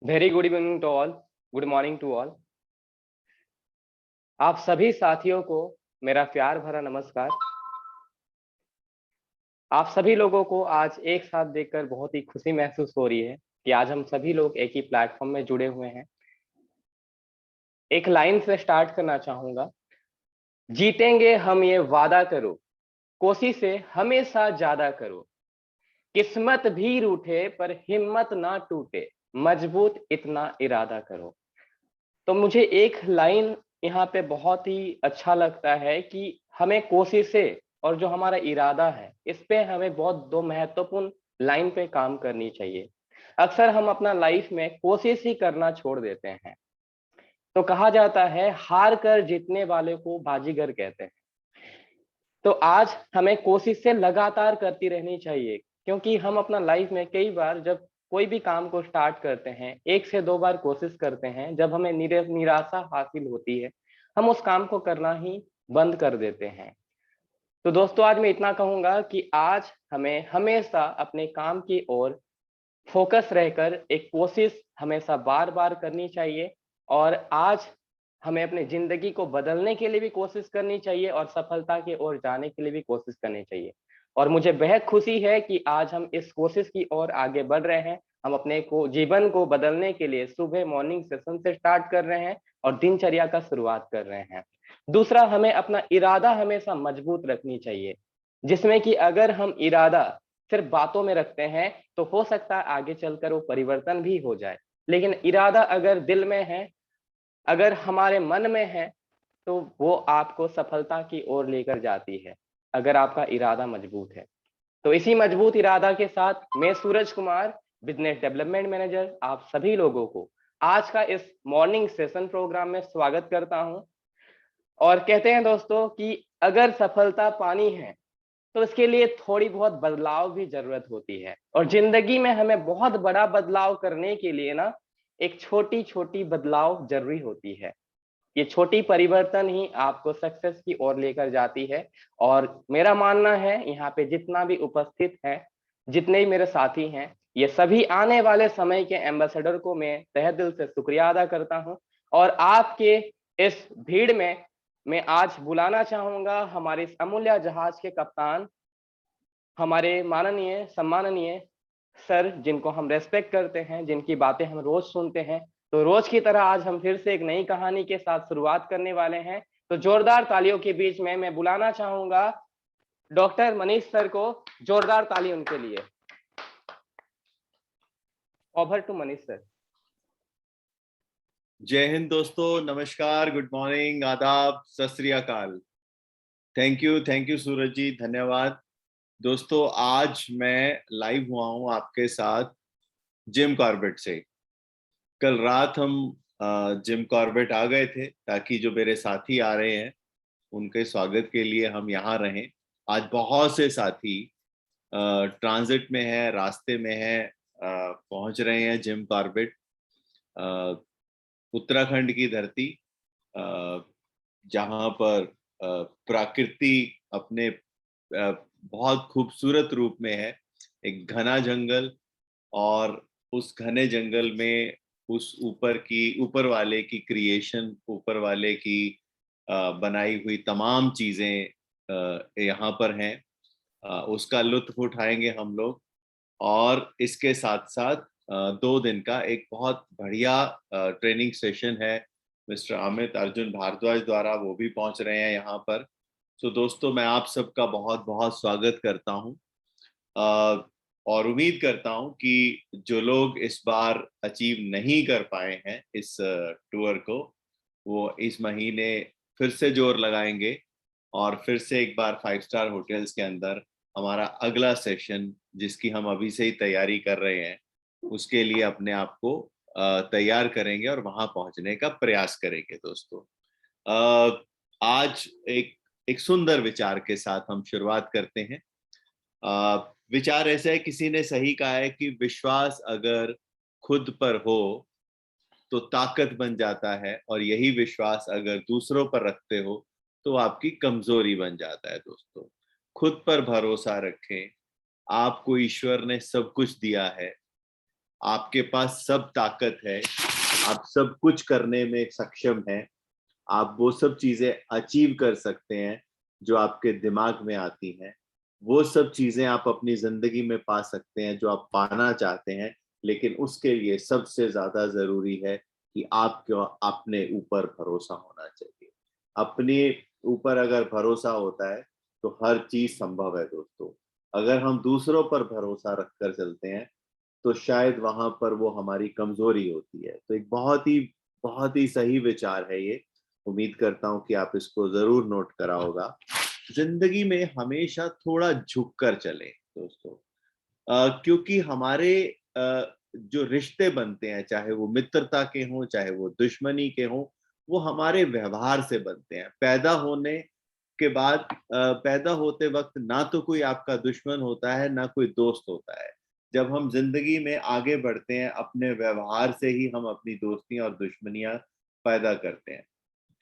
Very good evening to all. Good morning to all. आप सभी साथियों को मेरा प्यार भरा नमस्कार। आप सभी लोगों को आज एक साथ देखकर बहुत ही खुशी महसूस हो रही है कि आज हम सभी लोग एक ही प्लेटफॉर्म में जुड़े हुए हैं। एक लाइन से स्टार्ट करना चाहूंगा। जीतेंगे हम ये वादा करो, कोशिशें हमेशा ज्यादा करो, किस्मत भी रूठे पर हिम्मत ना टूटे, मजबूत इतना इरादा करो। तो मुझे एक लाइन यहाँ पे बहुत ही अच्छा लगता है कि हमें कोशिशें और जो हमारा इरादा है इस पे हमें बहुत दो महत्वपूर्ण लाइन पे काम करनी चाहिए। अक्सर हम अपना लाइफ में कोशिश ही करना छोड़ देते हैं। तो कहा जाता है हार कर जीतने वाले को बाजीगर कहते हैं। तो आज हमें कोशिश से लगातार करती रहनी चाहिए, क्योंकि हम अपना लाइफ में कई बार जब कोई भी काम को स्टार्ट करते हैं, एक से दो बार कोशिश करते हैं, जब हमें निराशा हासिल होती है, हम उस काम को करना ही बंद कर देते हैं। तो दोस्तों, आज मैं इतना कहूंगा कि आज हमें हमेशा अपने काम की ओर फोकस रहकर एक कोशिश हमेशा बार बार करनी चाहिए। और आज हमें अपनी जिंदगी को बदलने के लिए भी कोशिश करनी चाहिए और सफलता की ओर जाने के लिए भी कोशिश करनी चाहिए। और मुझे बेहद खुशी है कि आज हम इस कोशिश की ओर आगे बढ़ रहे हैं। हम अपने को जीवन को बदलने के लिए सुबह मॉर्निंग सेशन से स्टार्ट कर रहे हैं और दिनचर्या का शुरुआत कर रहे हैं। दूसरा, हमें अपना इरादा हमेशा मजबूत रखनी चाहिए, जिसमें कि अगर हम इरादा सिर्फ बातों में रखते हैं तो हो सकता है आगे चलकर वो परिवर्तन भी हो जाए। लेकिन इरादा अगर दिल में है, अगर हमारे मन में है, तो वो आपको सफलता की ओर लेकर जाती है, अगर आपका इरादा मजबूत है। तो इसी मजबूत इरादा के साथ मैं Suraj Kumar, business development manager, आप सभी लोगों को आज का इस मॉर्निंग सेशन प्रोग्राम में स्वागत करता हूं। और कहते हैं दोस्तों कि अगर सफलता पानी है तो इसके लिए थोड़ी बहुत बदलाव भी जरूरत होती है। और जिंदगी में हमें बहुत बड़ा बदलाव करने के लिए ना एक छोटी छोटी बदलाव जरूरी होती है। ये छोटी परिवर्तन ही आपको सक्सेस की ओर लेकर जाती है। और मेरा मानना है यहाँ पे जितना भी उपस्थित है, जितने ही मेरे साथी हैं, ये सभी आने वाले समय के एम्बेसडर को मैं तहे दिल से शुक्रिया अदा करता हूँ। और आपके इस भीड़ में मैं आज बुलाना चाहूंगा हमारे इस अमूल्य जहाज के कप्तान, हमारे माननीय सम्माननीय सर, जिनको हम रेस्पेक्ट करते हैं, जिनकी बातें हम रोज सुनते हैं। तो रोज की तरह आज हम फिर से एक नई कहानी के साथ शुरुआत करने वाले हैं। तो जोरदार तालियों के बीच में मैं बुलाना चाहूंगा डॉक्टर मनीष सर को। जोरदार ताली उनके लिए। Over to Manish sir. जय हिंद दोस्तों, नमस्कार, गुड मॉर्निंग, आदाब, सत श्री अकाल। थैंक यू सूरज जी, धन्यवाद। दोस्तों, आज मैं लाइव हुआ हूँ आपके साथ जिम कॉर्बेट से। कल रात हम जिम कॉर्बेट आ गए थे ताकि जो मेरे साथी आ रहे हैं उनके स्वागत के लिए हम यहाँ रहें। आज बहुत से साथी ट्रांजिट में है, रास्ते में है, पहुंच रहे हैं जिम कॉर्बेट। उत्तराखंड की धरती, जहाँ पर प्रकृति अपने बहुत खूबसूरत रूप में है। एक घना जंगल, और उस घने जंगल में उस ऊपर वाले की क्रिएशन, ऊपर वाले की बनाई हुई तमाम चीजें यहाँ पर हैं। उसका लुत्फ उठाएंगे हम लोग। और इसके साथ साथ 2 दिन का एक बहुत बढ़िया ट्रेनिंग सेशन है मिस्टर अमित अर्जुन भारद्वाज द्वारा, वो भी पहुंच रहे हैं यहाँ पर। तो दोस्तों, मैं आप सबका बहुत बहुत स्वागत करता हूँ। और उम्मीद करता हूँ कि जो लोग इस बार अचीव नहीं कर पाए हैं इस टूर को, वो इस महीने फिर से जोर लगाएंगे और फिर से एक बार 5 स्टार होटल्स के अंदर हमारा अगला सेशन, जिसकी हम अभी से ही तैयारी कर रहे हैं, उसके लिए अपने आप को तैयार करेंगे और वहां पहुंचने का प्रयास करेंगे। दोस्तों, आज एक एक सुंदर विचार के साथ हम शुरुआत करते हैं। विचार ऐसा है, किसी ने सही कहा है कि विश्वास अगर खुद पर हो तो ताकत बन जाता है, और यही विश्वास अगर दूसरों पर रखते हो तो आपकी कमजोरी बन जाता है। दोस्तों, खुद पर भरोसा रखें। आपको ईश्वर ने सब कुछ दिया है। आपके पास सब ताकत है, आप सब कुछ करने में सक्षम हैं, आप वो सब चीजें अचीव कर सकते हैं जो आपके दिमाग में आती हैं, वो सब चीजें आप अपनी जिंदगी में पा सकते हैं जो आप पाना चाहते हैं। लेकिन उसके लिए सबसे ज्यादा जरूरी है कि आपको अपने ऊपर भरोसा होना चाहिए। अपने ऊपर अगर भरोसा होता है तो हर चीज संभव है दोस्तों। अगर हम दूसरों पर भरोसा रखकर चलते हैं तो शायद वहां पर वो हमारी कमजोरी होती है। तो एक बहुत ही सही विचार है ये। उम्मीद करता हूं कि आप इसको जरूर नोट करा होगा। जिंदगी में हमेशा थोड़ा झुक कर चले दोस्तों। क्योंकि हमारे जो रिश्ते बनते हैं, चाहे वो मित्रता के हों चाहे वो दुश्मनी के हों, वो हमारे व्यवहार से बनते हैं। पैदा होने के बाद पैदा होते वक्त ना तो कोई आपका दुश्मन होता है ना कोई दोस्त होता है। जब हम जिंदगी में आगे बढ़ते हैं अपने व्यवहार से ही हम अपनी दोस्तियां और दुश्मनियां पैदा करते हैं।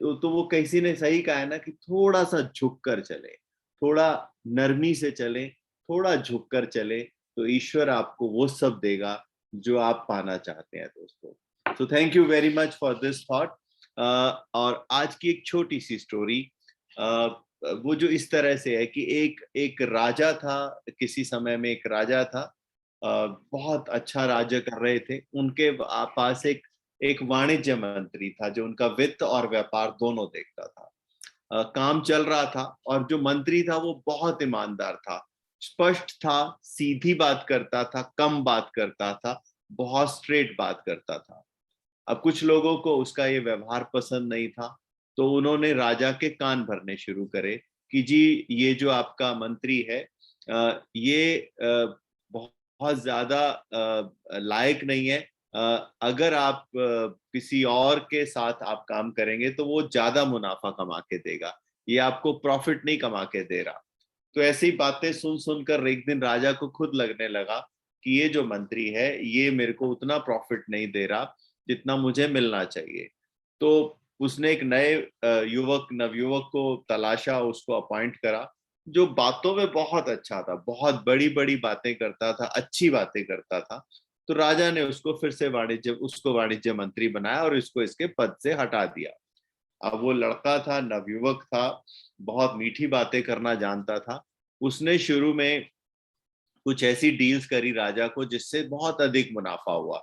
तो वो किसी ने सही कहा है ना कि थोड़ा सा झुक कर चले, थोड़ा नरमी से चले, थोड़ा झुक कर चले, तो ईश्वर आपको वो सब देगा जो आप पाना चाहते हैं दोस्तों। सो thank you very much for this thought. और आज की एक छोटी सी स्टोरी, वो जो इस तरह से है कि एक एक राजा था। किसी समय में एक राजा था, बहुत अच्छा राज्य कर रहे थे। उनके पास एक एक वाणिज्य मंत्री था जो उनका वित्त और व्यापार दोनों देखता था। काम चल रहा था और जो मंत्री था वो बहुत ईमानदार था, स्पष्ट था, सीधी बात करता था, कम बात करता था, बहुत स्ट्रेट बात करता था। अब कुछ लोगों को उसका ये व्यवहार पसंद नहीं था, तो उन्होंने राजा के कान भरने शुरू करे कि जी ये जो आपका मंत्री है ये बहुत ज्यादा लायक नहीं है। अगर आप किसी और के साथ आप काम करेंगे तो वो ज्यादा मुनाफा कमा के देगा, ये आपको प्रॉफिट नहीं कमा के दे रहा। तो ऐसी बातें सुन सुनकर एक दिन राजा को खुद लगने लगा कि ये जो मंत्री है ये मेरे को उतना प्रॉफिट नहीं दे रहा जितना मुझे मिलना चाहिए। तो उसने एक नए युवक नवयुवक को तलाशा, उसको अपॉइंट करा जो बातों में बहुत अच्छा था, बहुत बड़ी बड़ी बातें करता था, अच्छी बातें करता था। तो राजा ने उसको फिर से वाणिज्य मंत्री बनाया और इसको इसके पद से हटा दिया। अब वो लड़का था, नवयुवक था, बहुत मीठी बातें करना जानता था। उसने शुरू में कुछ ऐसी डील्स करी राजा को जिससे बहुत अधिक मुनाफा हुआ।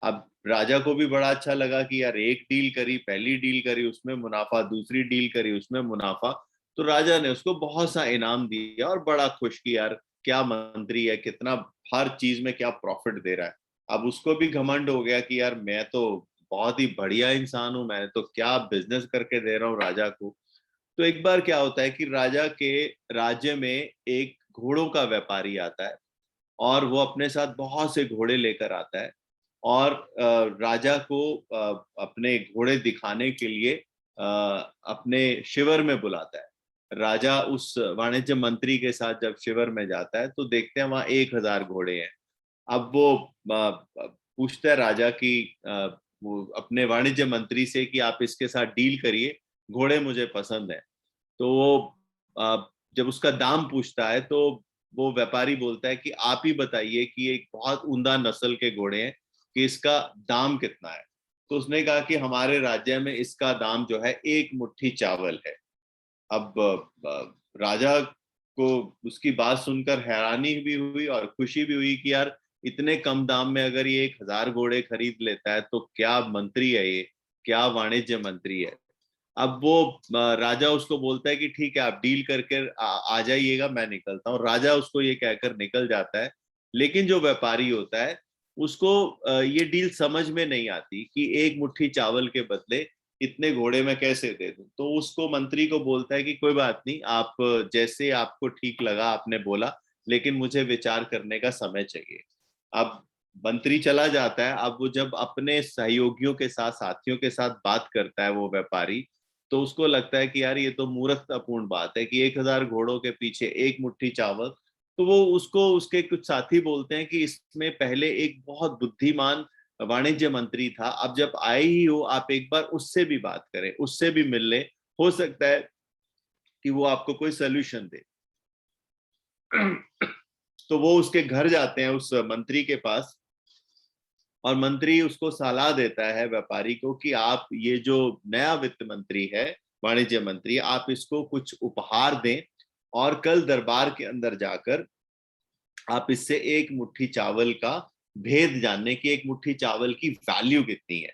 अब राजा को भी बड़ा अच्छा लगा कि यार एक डील करी, पहली डील करी उसमें मुनाफा, दूसरी डील करी उसमें मुनाफा। तो राजा ने उसको बहुत सा इनाम दिया और बड़ा खुश कि यार क्या मंत्री है, कितना हर चीज में क्या प्रॉफिट दे रहा है। अब उसको भी घमंड हो गया कि यार मैं तो बहुत ही बढ़िया इंसान हूं, मैंने तो क्या बिजनेस करके दे रहा हूँ राजा को। तो एक बार क्या होता है कि राजा के राज्य में एक घोड़ों का व्यापारी आता है और वो अपने साथ बहुत से घोड़े लेकर आता है और राजा को अपने घोड़े दिखाने के लिए अपने शिविर में बुलाता है। राजा उस वाणिज्य मंत्री के साथ जब शिविर में जाता है तो देखते हैं वहां 1,000 घोड़े हैं। अब वो पूछता है राजा की वो अपने वाणिज्य मंत्री से कि आप इसके साथ डील करिए, घोड़े मुझे पसंद है। तो वो जब उसका दाम पूछता है तो वो व्यापारी बोलता है कि आप ही बताइए कि एक बहुत उम्दा नस्ल के घोड़े हैं कि इसका दाम कितना है। तो उसने कहा कि हमारे राज्य में इसका दाम जो है एक मुट्ठी चावल है। अब राजा को उसकी बात सुनकर हैरानी भी हुई और खुशी भी हुई कि यार इतने कम दाम में अगर ये 1,000 घोड़े खरीद लेता है तो क्या मंत्री है ये, क्या वाणिज्य मंत्री है। अब वो राजा उसको बोलता है कि ठीक है आप डील करके आ जाइएगा, मैं निकलता हूँ। राजा उसको ये कहकर निकल जाता है। लेकिन जो व्यापारी होता है उसको ये डील समझ में नहीं आती कि एक मुट्ठी चावल के बदले इतने घोड़े मैं कैसे दे दूं। तो उसको मंत्री को बोलता है कि कोई बात नहीं, आप जैसे आपको ठीक लगा आपने बोला, लेकिन मुझे विचार करने का समय चाहिए। अब मंत्री चला जाता है। अब वो जब अपने सहयोगियों के साथ, साथियों के साथ बात करता है वो व्यापारी, तो उसको लगता है कि यार ये तो मूर्खतापूर्ण बात है कि 1,000 घोड़ों के पीछे एक मुट्ठी चावल। तो वो उसको उसके कुछ साथी बोलते हैं कि इसमें पहले एक बहुत बुद्धिमान वाणिज्य मंत्री था, अब जब आए ही हो आप एक बार उससे भी बात करें, उससे भी मिल लें, हो सकता है कि वो आपको कोई सोल्यूशन दे। तो वो उसके घर जाते हैं, उस मंत्री के पास, और मंत्री उसको सलाह देता है व्यापारी को कि आप ये जो नया वित्त मंत्री है, वाणिज्य मंत्री, आप इसको कुछ उपहार दें और कल दरबार के अंदर जाकर आप इससे एक मुट्ठी चावल का भेद जानने की, एक मुट्ठी चावल की वैल्यू कितनी है।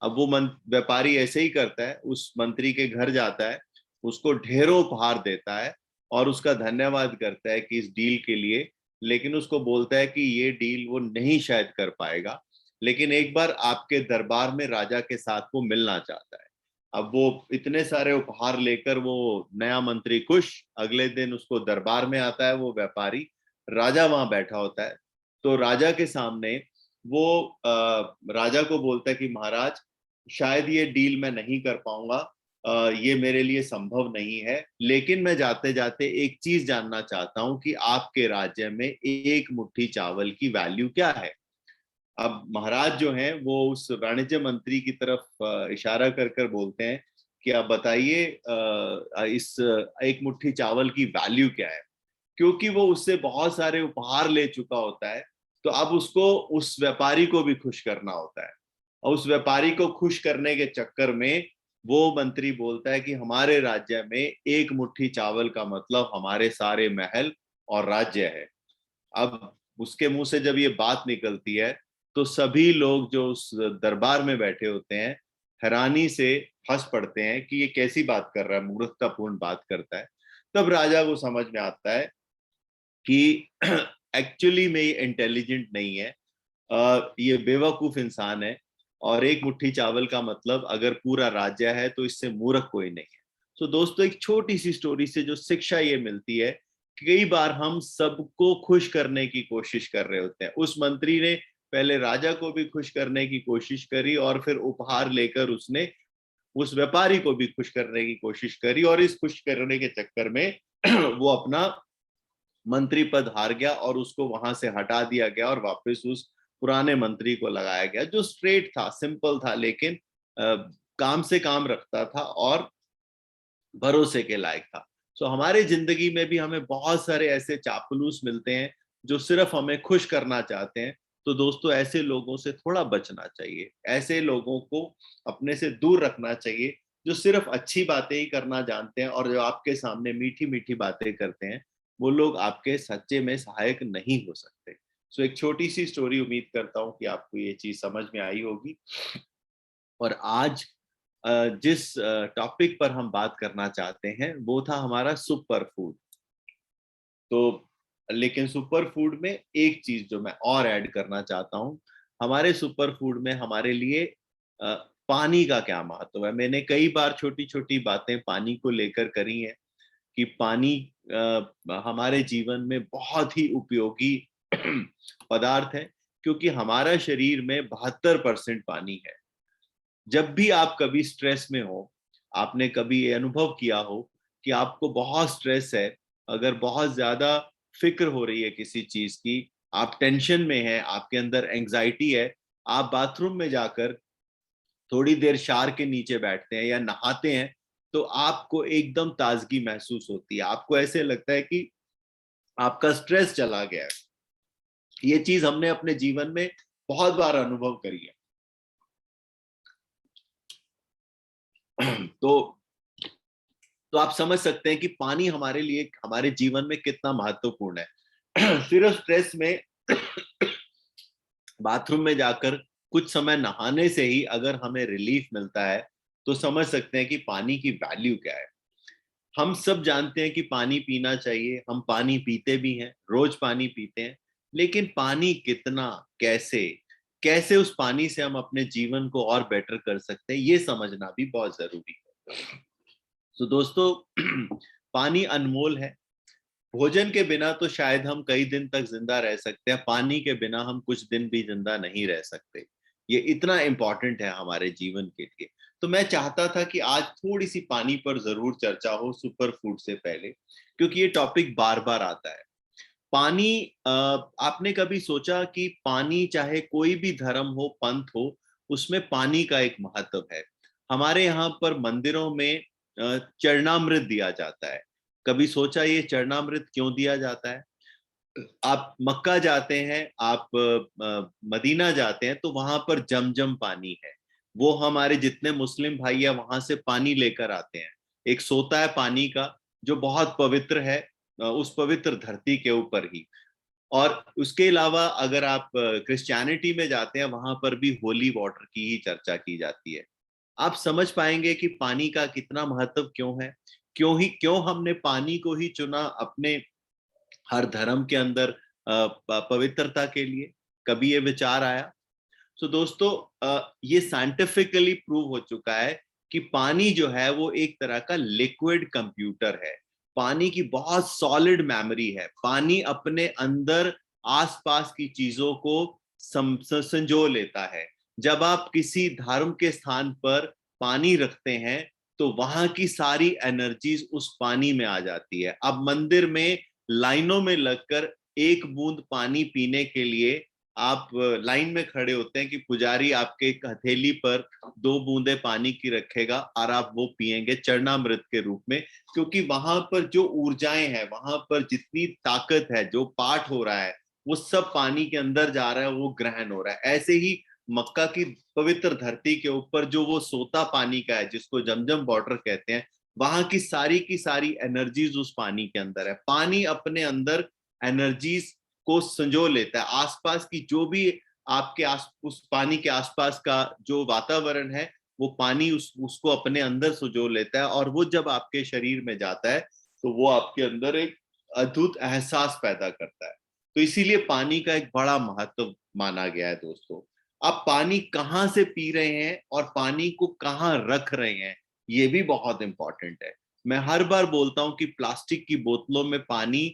अब वो व्यापारी ऐसे ही करता है, उस मंत्री के घर जाता है, उसको ढेरों उपहार देता है और उसका धन्यवाद करता है कि इस डील के लिए, लेकिन उसको बोलता है कि ये डील वो नहीं शायद कर पाएगा, लेकिन एक बार आपके दरबार में राजा के साथ वो मिलना चाहता है। अब वो इतने सारे उपहार लेकर वो नया मंत्री खुश, अगले दिन उसको दरबार में आता है वो व्यापारी, राजा वहां बैठा होता है। तो राजा के सामने वो राजा को बोलता है कि महाराज, शायद ये डील मैं नहीं कर पाऊंगा, ये मेरे लिए संभव नहीं है, लेकिन मैं जाते जाते एक चीज जानना चाहता हूं कि आपके राज्य में एक मुट्ठी चावल की वैल्यू क्या है। अब महाराज जो हैं वो उस वाणिज्य मंत्री की तरफ इशारा कर कर बोलते हैं कि आप बताइए इस एक मुट्ठी चावल की वैल्यू क्या है, क्योंकि वो उससे बहुत सारे उपहार ले चुका होता है। तो अब उसको उस व्यापारी को भी खुश करना होता है, और उस व्यापारी को खुश करने के चक्कर में वो मंत्री बोलता है कि हमारे राज्य में एक मुट्ठी चावल का मतलब हमारे सारे महल और राज्य है। अब उसके मुंह से जब ये बात निकलती है तो सभी लोग जो उस दरबार में बैठे होते हैं हैरानी से हंस पड़ते हैं कि ये कैसी बात कर रहा है, मूर्खतापूर्ण बात करता है। तब राजा को समझ में आता है कि एक्चुअली में ये इंटेलिजेंट नहीं है, ये बेवकूफ इंसान है, और एक मुट्ठी चावल का मतलब अगर पूरा राज्य है तो इससे मूर्ख कोई नहीं है। तो दोस्तों, एक छोटी सी स्टोरी से जो शिक्षा ये मिलती है, कई बार हम सबको खुश करने की कोशिश कर रहे होते हैं। उस मंत्री ने पहले राजा को भी खुश करने की कोशिश करी और फिर उपहार लेकर उसने उस व्यापारी को भी खुश करने की कोशिश करी, और इस खुश करने के चक्कर में वो अपना मंत्री पद हार गया और उसको वहां से हटा दिया गया और वापस उस पुराने मंत्री को लगाया गया, जो स्ट्रेट था, सिंपल था, लेकिन काम से काम रखता था और भरोसे के लायक था। सो हमारे जिंदगी में भी हमें बहुत सारे ऐसे चापलूस मिलते हैं जो सिर्फ हमें खुश करना चाहते हैं। तो दोस्तों, ऐसे लोगों से थोड़ा बचना चाहिए, ऐसे लोगों को अपने से दूर रखना चाहिए जो सिर्फ अच्छी बातें ही करना जानते हैं, और जो आपके सामने मीठी मीठी बातें करते हैं, वो लोग आपके सच्चे में सहायक नहीं हो सकते। सो एक छोटी सी स्टोरी, उम्मीद करता हूँ कि आपको ये चीज समझ में आई होगी। और आज जिस टॉपिक पर हम बात करना चाहते हैं वो था हमारा सुपर फूड। तो लेकिन सुपर फूड में एक चीज जो मैं और ऐड करना चाहता हूँ, हमारे सुपर फूड में हमारे लिए पानी का क्या महत्व है। मैंने कई बार छोटी छोटी बातें पानी को लेकर करी हैं कि पानी हमारे जीवन में बहुत ही उपयोगी पदार्थ है, क्योंकि हमारा शरीर में 72% पानी है। जब भी आप कभी स्ट्रेस में हो, आपने कभी ये अनुभव किया हो कि आपको बहुत स्ट्रेस है, अगर बहुत ज्यादा फिक्र हो रही है किसी चीज की, आप टेंशन में हैं, आपके अंदर एंजाइटी है, आप बाथरूम में जाकर थोड़ी देर शार के नीचे बैठते हैं या नहाते हैं, तो आपको एकदम ताजगी महसूस होती है, आपको ऐसे लगता है कि आपका स्ट्रेस चला गया है। ये चीज हमने अपने जीवन में बहुत बार अनुभव करी है। तो आप समझ सकते हैं कि पानी हमारे लिए, हमारे जीवन में कितना महत्वपूर्ण है। सिर्फ स्ट्रेस में बाथरूम में जाकर कुछ समय नहाने से ही अगर हमें रिलीफ मिलता है, तो समझ सकते हैं कि पानी की वैल्यू क्या है। हम सब जानते हैं कि पानी पीना चाहिए, हम पानी पीते भी हैं, रोज पानी पीते हैं, लेकिन पानी कितना, कैसे कैसे उस पानी से हम अपने जीवन को और बेटर कर सकते हैं, ये समझना भी बहुत जरूरी है। तो दोस्तों, पानी अनमोल है। भोजन के बिना तो शायद हम कई दिन तक जिंदा रह सकते हैं, पानी के बिना हम कुछ दिन भी जिंदा नहीं रह सकते। ये इतना इंपॉर्टेंट है हमारे जीवन के लिए। तो मैं चाहता था कि आज थोड़ी सी पानी पर जरूर चर्चा हो सुपर फूड से पहले, क्योंकि ये टॉपिक बार बार आता है। पानी, आपने कभी सोचा कि पानी, चाहे कोई भी धर्म हो, पंथ हो, उसमें पानी का एक महत्व है। हमारे यहाँ पर मंदिरों में चरणामृत दिया जाता है। कभी सोचा ये चरणामृत क्यों दिया जाता है? आप मक्का जाते हैं, आप मदीना जाते हैं, तो वहां पर जमजम पानी है। वो हमारे जितने मुस्लिम भाई है वहां से पानी लेकर आते हैं। एक सोता है पानी का जो बहुत पवित्र है, उस पवित्र धरती के ऊपर ही। और उसके अलावा अगर आप क्रिश्चियनिटी में जाते हैं, वहां पर भी होली वाटर की ही चर्चा की जाती है। आप समझ पाएंगे कि पानी का कितना महत्व क्यों है, क्यों हमने पानी को ही चुना अपने हर धर्म के अंदर पवित्रता के लिए। कभी ये विचार आया? तो दोस्तों, ये साइंटिफिकली प्रूव हो चुका है कि पानी जो है वो एक तरह का लिक्विड कंप्यूटर है। पानी की बहुत सॉलिड मेमोरी है। पानी अपने अंदर आसपास की चीजों को संजो लेता है। जब आप किसी धर्म के स्थान पर पानी रखते हैं तो वहां की सारी एनर्जीज उस पानी में आ जाती है। अब मंदिर में लाइनों में लगकर एक बूंद पानी पीने के लिए आप लाइन में खड़े होते हैं कि पुजारी आपके हथेली पर 2 बूंदे पानी की रखेगा और आप वो पिएंगे चरणामृत के रूप में। क्योंकि वहां पर जो ऊर्जाएं हैं, वहां पर जितनी ताकत है, जो पाठ हो रहा है, वो सब पानी के अंदर जा रहा है, वो ग्रहण हो रहा है। ऐसे ही मक्का की पवित्र धरती के ऊपर जो वो सोता पानी का है, जिसको जमजम वाटर कहते हैं, वहां की सारी एनर्जीज उस पानी के अंदर है। पानी अपने अंदर एनर्जीज को संजो लेता है। आसपास की जो भी आपके उस पानी के आसपास का जो वातावरण है, वो पानी उसको अपने अंदर संजो लेता है। और वो जब आपके शरीर में जाता है तो वो आपके अंदर एक अद्भुत एहसास पैदा करता है। तो इसीलिए पानी का एक बड़ा महत्व माना गया है दोस्तों। आप पानी कहाँ से पी रहे हैं और पानी को कहाँ रख रहे हैं, ये भी बहुत इंपॉर्टेंट है। मैं हर बार बोलता हूँ कि प्लास्टिक की बोतलों में पानी,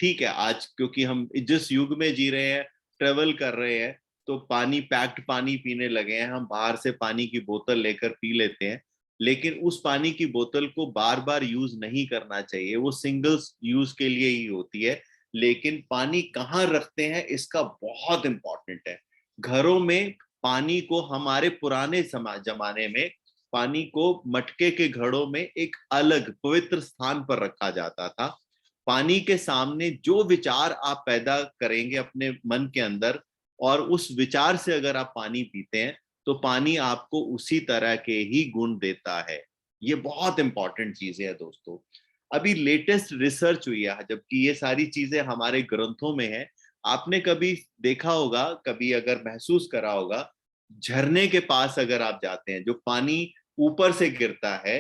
ठीक है, आज क्योंकि हम जिस युग में जी रहे हैं, ट्रेवल कर रहे हैं, तो पानी, पैक्ड पानी पीने लगे हैं। हम बाहर से पानी की बोतल लेकर पी लेते हैं, लेकिन उस पानी की बोतल को बार बार यूज नहीं करना चाहिए। वो सिंगल यूज के लिए ही होती है। लेकिन पानी कहाँ रखते हैं इसका बहुत इंपॉर्टेंट है। घरों में पानी को, हमारे पुराने जमाने में पानी को मटके के घड़ों में एक अलग पवित्र स्थान पर रखा जाता था। पानी के सामने जो विचार आप पैदा करेंगे अपने मन के अंदर, और उस विचार से अगर आप पानी पीते हैं, तो पानी आपको उसी तरह के ही गुण देता है। ये बहुत इंपॉर्टेंट चीजें है दोस्तों। अभी लेटेस्ट रिसर्च हुई है, जबकि ये सारी चीजें हमारे ग्रंथों में है। आपने कभी देखा होगा, कभी अगर महसूस करा होगा, झरने के पास अगर आप जाते हैं, जो पानी ऊपर से गिरता है,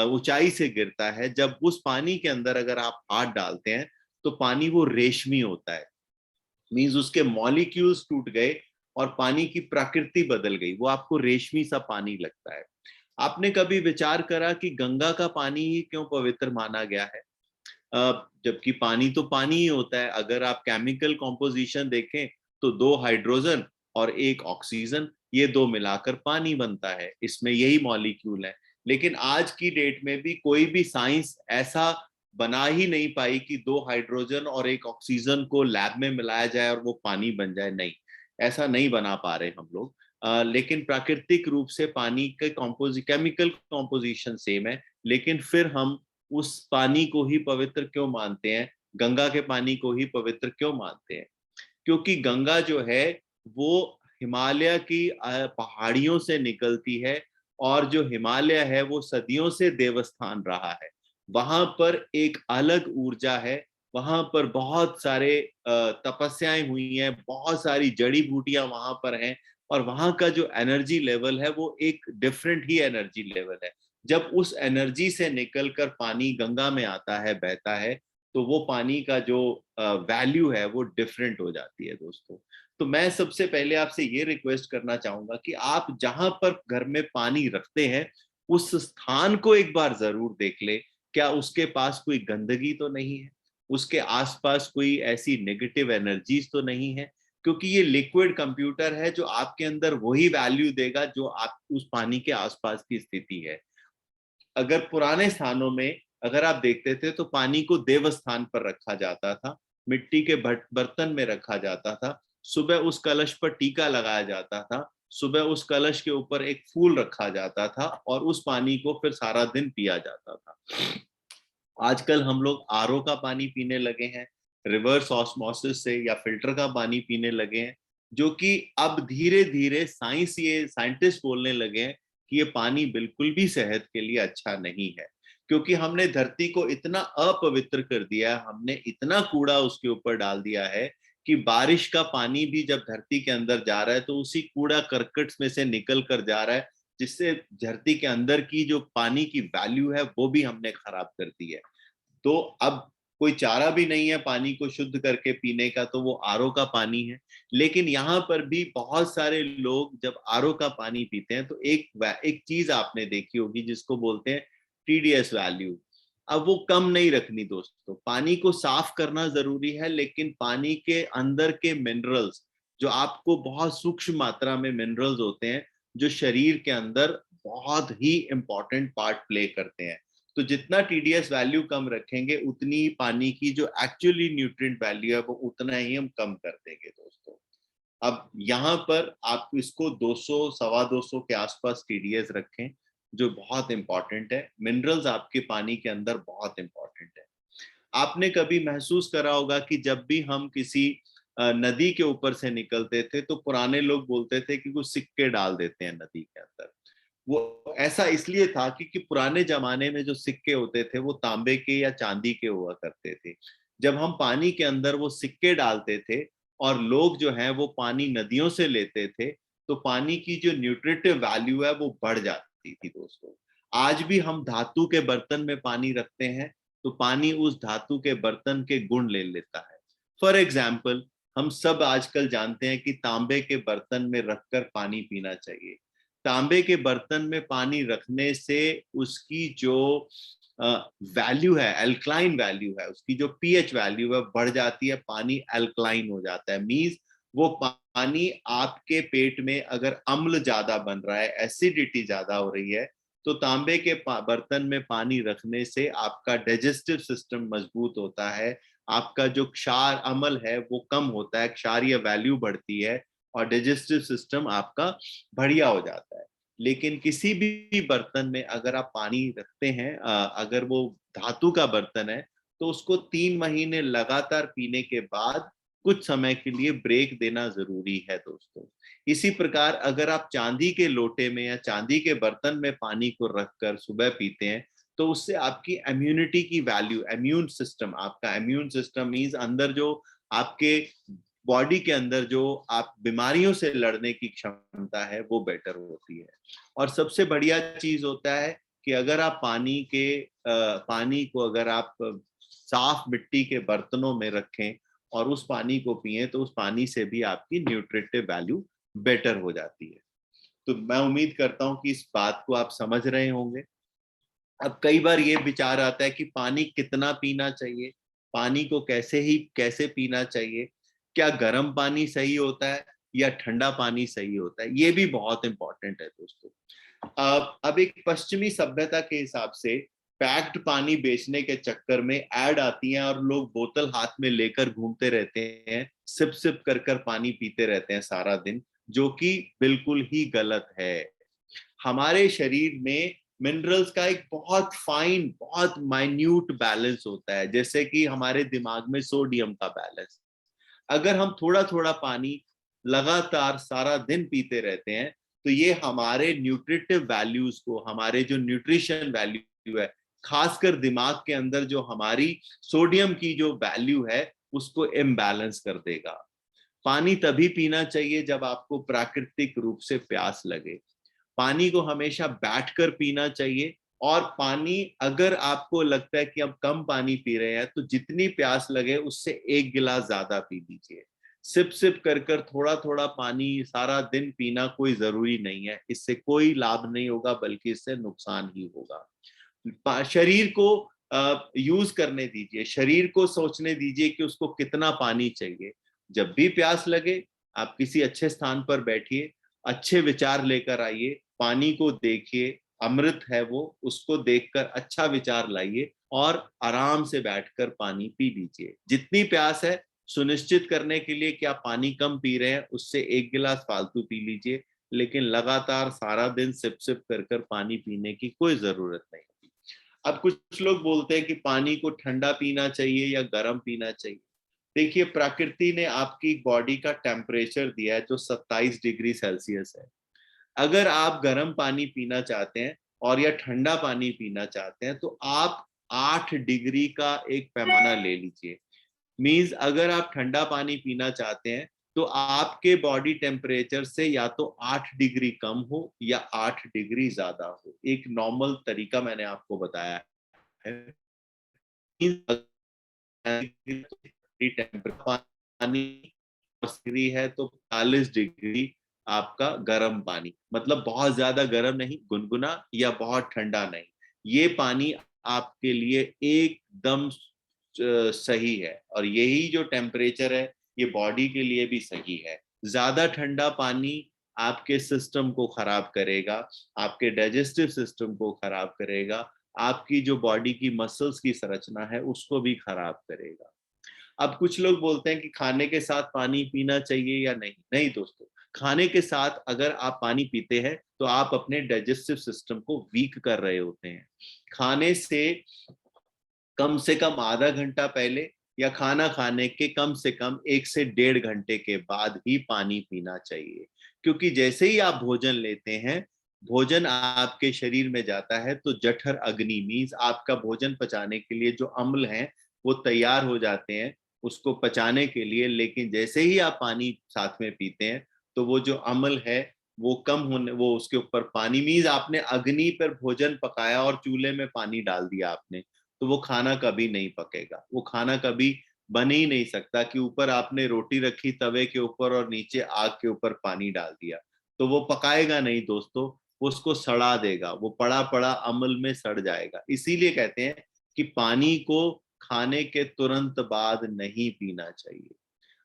ऊंचाई से गिरता है, जब उस पानी के अंदर अगर आप हाथ डालते हैं तो पानी वो रेशमी होता है। मींस उसके मॉलिक्यूल्स टूट गए और पानी की प्रकृति बदल गई, वो आपको रेशमी सा पानी लगता है। आपने कभी विचार करा कि गंगा का पानी ही क्यों पवित्र माना गया है? जबकि पानी तो पानी ही होता है। अगर आप केमिकल कॉम्पोजिशन देखें तो 2 हाइड्रोजन और 1 ऑक्सीजन, ये 2 मिलाकर पानी बनता है। इसमें यही मॉलिक्यूल है। लेकिन आज की डेट में भी कोई भी साइंस ऐसा बना ही नहीं पाई कि 2 हाइड्रोजन और 1 ऑक्सीजन को लैब में मिलाया जाए और वो पानी बन जाए। नहीं, ऐसा नहीं बना पा रहे हम लोग। लेकिन प्राकृतिक रूप से पानी के केमिकल कॉम्पोजिशन सेम है। लेकिन फिर हम उस पानी को ही पवित्र क्यों मानते हैं? गंगा के पानी को ही पवित्र क्यों मानते हैं? क्योंकि गंगा जो है वो हिमालय की पहाड़ियों से निकलती है। और जो हिमालय है वो सदियों से देवस्थान रहा है। वहां पर एक अलग ऊर्जा है। वहां पर बहुत सारे तपस्याएं हुई हैं, बहुत सारी जड़ी बूटियां वहां पर हैं। और वहां का जो एनर्जी लेवल है वो एक डिफरेंट ही एनर्जी लेवल है। जब उस एनर्जी से निकलकर पानी गंगा में आता है, बहता है, तो वो पानी का जो वैल्यू है वो डिफरेंट हो जाती है दोस्तों। तो मैं सबसे पहले आपसे ये रिक्वेस्ट करना चाहूंगा कि आप जहां पर घर में पानी रखते हैं, उस स्थान को एक बार जरूर देख ले। क्या उसके पास कोई गंदगी तो नहीं है? उसके आसपास कोई ऐसी नेगेटिव एनर्जीज तो नहीं है? क्योंकि ये लिक्विड कंप्यूटर है जो आपके अंदर वही वैल्यू देगा जो आप उस पानी के आसपास की स्थिति है। अगर पुराने स्थानों में अगर आप देखते थे तो पानी को देवस्थान पर रखा जाता था, मिट्टी के बर्तन में रखा जाता था। सुबह उस कलश पर टीका लगाया जाता था। सुबह उस कलश के ऊपर एक फूल रखा जाता था और उस पानी को फिर सारा दिन पिया जाता था। आजकल हम लोग आरओ का पानी पीने लगे हैं। रिवर्स ऑस्मोसिस से या फिल्टर का पानी पीने लगे हैं, जो कि अब धीरे धीरे साइंटिस्ट बोलने लगे हैं कि ये पानी बिल्कुल भी सेहत के लिए अच्छा नहीं है, क्योंकि हमने धरती को इतना अपवित्र कर दिया है, हमने इतना कूड़ा उसके ऊपर डाल दिया है कि बारिश का पानी भी जब धरती के अंदर जा रहा है तो उसी कूड़ा करकट में से निकल कर जा रहा है, जिससे धरती के अंदर की जो पानी की वैल्यू है वो भी हमने खराब कर दी है। तो अब कोई चारा भी नहीं है पानी को शुद्ध करके पीने का, तो वो आरओ का पानी है। लेकिन यहाँ पर भी बहुत सारे लोग जब आरओ का पानी पीते हैं तो एक चीज आपने देखी होगी जिसको बोलते हैं टीडीएस वैल्यू। अब वो कम नहीं रखनी दोस्तों, पानी को साफ करना जरूरी है, लेकिन पानी के अंदर के मिनरल्स, जो आपको बहुत सूक्ष्म मात्रा में मिनरल्स होते हैं, जो शरीर के अंदर बहुत ही इंपॉर्टेंट पार्ट प्ले करते हैं, तो जितना टीडीएस वैल्यू कम रखेंगे उतनी पानी की जो एक्चुअली न्यूट्रिएंट वैल्यू है वो उतना ही हम कम कर देंगे दोस्तों। अब यहाँ पर आप इसको 200 सवा 200 के आसपास टीडीएस रखें, जो बहुत इंपॉर्टेंट है। मिनरल्स आपके पानी के अंदर बहुत इंपॉर्टेंट है। आपने कभी महसूस करा होगा कि जब भी हम किसी नदी के ऊपर से निकलते थे तो पुराने लोग बोलते थे कि कुछ सिक्के डाल देते हैं नदी के अंदर। वो ऐसा इसलिए था क्योंकि पुराने जमाने में जो सिक्के होते थे वो तांबे के या चांदी के हुआ करते थे। जब हम पानी के अंदर वो सिक्के डालते थे और लोग जो हैं वो पानी नदियों से लेते थे, तो पानी की जो न्यूट्रिटिव वैल्यू है वो बढ़ जाती थी दोस्तों। आज भी हम धातु के बर्तन में पानी रखते हैं तो पानी उस धातु के बर्तन के गुण ले लेता है। फॉर एग्जाम्पल, हम सब आजकल जानते हैं कि तांबे के बर्तन में रखकर पानी पीना चाहिए। तांबे के बर्तन में पानी रखने से उसकी जो वैल्यू है, अल्कलाइन वैल्यू है, उसकी जो पीएच वैल्यू है बढ़ जाती है, पानी अल्कलाइन हो जाता है। मींस वो पानी आपके पेट में अगर अम्ल ज्यादा बन रहा है, एसिडिटी ज्यादा हो रही है, तो तांबे के बर्तन में पानी रखने से आपका डाइजेस्टिव सिस्टम मजबूत होता है, आपका जो क्षार अम्ल है वो कम होता है, क्षारीय वैल्यू बढ़ती है और डाइजेस्टिव सिस्टम आपका बढ़िया हो जाता है। लेकिन किसी भी बर्तन में अगर आप पानी रखते हैं, अगर वो धातु का बर्तन है, तो उसको 3 महीने लगातार पीने के बाद कुछ समय के लिए ब्रेक देना जरूरी है दोस्तों। इसी प्रकार अगर आप चांदी के लोटे में या चांदी के बर्तन में पानी को रखकर सुबह पीते हैं, तो उससे आपकी इम्यूनिटी की वैल्यू, इम्यून सिस्टम, आपका इम्यून सिस्टम मीन्स अंदर जो आपके बॉडी के अंदर जो आप बीमारियों से लड़ने की क्षमता है वो बेटर होती है। और सबसे बढ़िया चीज होता है कि अगर आप पानी को अगर आप साफ मिट्टी के बर्तनों में रखें और उस पानी को पिए, तो उस पानी से भी आपकी न्यूट्रिटिव वैल्यू बेटर हो जाती है। तो मैं उम्मीद करता हूं कि इस बात को आप समझ रहे होंगे। अब कई बार ये विचार आता है कि पानी कितना पीना चाहिए, पानी को कैसे पीना चाहिए, क्या गर्म पानी सही होता है या ठंडा पानी सही होता है, ये भी बहुत इंपॉर्टेंट है दोस्तों। अब एक पश्चिमी सभ्यता के हिसाब से पैक्ड पानी बेचने के चक्कर में ऐड आती हैं और लोग बोतल हाथ में लेकर घूमते रहते हैं, सिप सिप कर कर पानी पीते रहते हैं सारा दिन, जो कि बिल्कुल ही गलत है। हमारे शरीर में मिनरल्स का एक बहुत फाइन, बहुत माइन्यूट बैलेंस होता है, जैसे कि हमारे दिमाग में सोडियम का बैलेंस। अगर हम थोड़ा थोड़ा पानी लगातार सारा दिन पीते रहते हैं, तो ये हमारे न्यूट्रिटिव वैल्यूज को, हमारे जो न्यूट्रिशन वैल्यू है, खासकर दिमाग के अंदर जो हमारी सोडियम की जो वैल्यू है उसको इम्बैलेंस कर देगा। पानी तभी पीना चाहिए जब आपको प्राकृतिक रूप से प्यास लगे। पानी को हमेशा बैठकर पीना चाहिए। और पानी अगर आपको लगता है कि अब कम पानी पी रहे हैं, तो जितनी प्यास लगे उससे 1 गिलास ज्यादा पी लीजिए। सिप सिप कर कर थोड़ा थोड़ा पानी सारा दिन पीना कोई जरूरी नहीं है, इससे कोई लाभ नहीं होगा बल्कि इससे नुकसान ही होगा। शरीर को यूज करने दीजिए, शरीर को सोचने दीजिए कि उसको कितना पानी चाहिए। जब भी प्यास लगे आप किसी अच्छे स्थान पर बैठिए, अच्छे विचार लेकर आइए, पानी को देखिए, अमृत है वो, उसको देखकर अच्छा विचार लाइए और आराम से बैठकर पानी पी लीजिए। जितनी प्यास है सुनिश्चित करने के लिए कि आप पानी कम पी रहे हैं, उससे 1 गिलास फालतू पी लीजिए, लेकिन लगातार सारा दिन सिप सिप कर कर पानी पीने की कोई जरूरत नहीं। अब कुछ लोग बोलते हैं कि पानी को ठंडा पीना चाहिए या गर्म पीना चाहिए। देखिए, प्रकृति ने आपकी बॉडी का टेम्परेचर दिया है जो 27 डिग्री सेल्सियस है। अगर आप गर्म पानी पीना चाहते हैं और या ठंडा पानी पीना चाहते हैं तो आप 8 डिग्री का एक पैमाना ले लीजिए। मींस अगर आप ठंडा पानी पीना चाहते हैं तो आपके बॉडी टेम्परेचर से या तो 8 डिग्री कम हो या 8 डिग्री ज्यादा हो। एक नॉर्मल तरीका मैंने आपको बताया है। पानी डिग्री है तो 40 डिग्री आपका गर्म पानी, मतलब बहुत ज्यादा गर्म नहीं, गुनगुना या बहुत ठंडा नहीं। ये पानी आपके लिए एकदम सही है और यही जो टेम्परेचर है ये बॉडी के लिए भी सही है। ज्यादा ठंडा पानी आपके सिस्टम को खराब करेगा, आपके डाइजेस्टिव सिस्टम को खराब करेगा, आपकी जो बॉडी की मसल्स की संरचना है उसको भी खराब करेगा। अब कुछ लोग बोलते हैं कि खाने के साथ पानी पीना चाहिए या नहीं। नहीं दोस्तों, खाने के साथ अगर आप पानी पीते हैं तो आप अपने डाइजेस्टिव सिस्टम को वीक कर रहे होते हैं। खाने से कम आधा घंटा पहले या खाना खाने के कम से कम 1 से 1.5 घंटे के बाद ही पानी पीना चाहिए, क्योंकि जैसे ही आप भोजन लेते हैं, भोजन आपके शरीर में जाता है तो जठर अग्नि मीन्स आपका भोजन पचाने के लिए जो अम्ल हैं वो तैयार हो जाते हैं उसको पचाने के लिए। लेकिन जैसे ही आप पानी साथ में पीते हैं तो वो जो अम्ल है वो कम होने, वो उसके ऊपर पानी मीन्स आपने अग्नि पर भोजन पकाया और चूल्हे में पानी डाल दिया आपने, तो वो खाना कभी नहीं पकेगा, वो खाना कभी बन ही नहीं सकता कि ऊपर आपने रोटी रखी तवे के ऊपर और नीचे आग के ऊपर पानी डाल दिया, तो वो पकाएगा नहीं दोस्तों, उसको सड़ा देगा, वो पड़ा पड़ा अम्ल में सड़ जाएगा। इसीलिए कहते हैं कि पानी को खाने के तुरंत बाद नहीं पीना चाहिए।